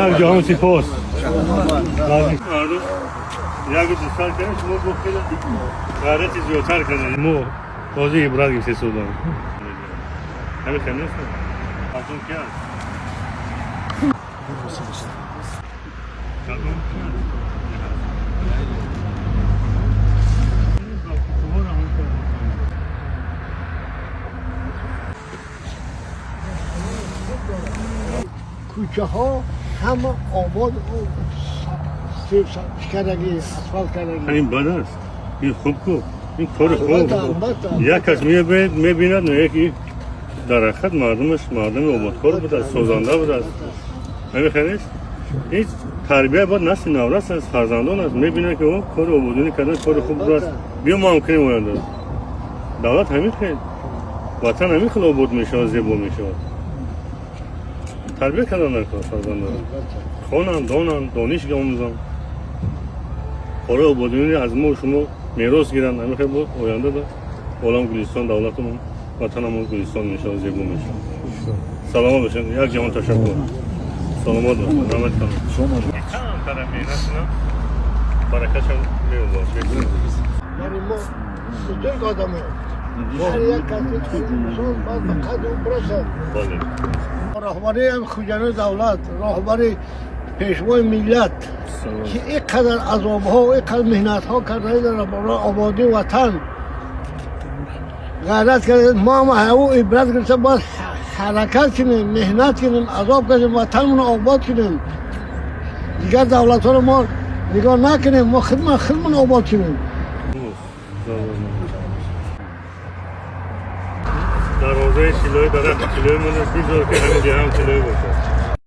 یک جهان سپاس. یک دوستان کنیم شما بخیر غیرت زیادتر کنیم ما بازی عبرت گرفته سودان همه خیلی نیست مردم کی هست کوچه ها همه آباد کردگی اسفالت کردگی این بد است این خوب کو این کار خوب یک کس میبیند نه یکی درخت مردم آبادکار بود سازنده بود است نمیخواد این تربیت باید نسل نورس از فرزندان است میبینه که او کار آبادانی کردن کار خوب است بیا ما ممکنه آینده دولت همین خیلی وطن همین خیلی آباد میشه زیبا میشه تربیت کردن در کار فرزندان خوانند دانند دانش آموزند کار آبادانی از ما و شما میراث گیرند همین خیلی بود آینده ده عالم گلستان دولتمون وطنمون گلستان میشه زیبا میشه سلامت باشین یک جهان تشکر سلامت باشین رحمت کنم شما چند طرف مهنتنا برکتشون میوباد یعنی ما بزرگ آدم هر یک کسی انسان باید به قدر او برسد راهبری هم خوجان دولت راهبری پیشوای ملت که اینقدر عذاب ها و اینقدر مهنت ها کرده در آبادی وطن غیرت کرده ما هم او عبرت گرفته باید حرکت کنیم مهنت کنیم عذاب کنیم وطنمون آباد کنیم دیگر دولت ها رو ما نگاه نکنیم ما خودمون آباد کنیم در روزه سیلوی درخت سیلوی من بیزار که همین دیگه هم سیلوی باشه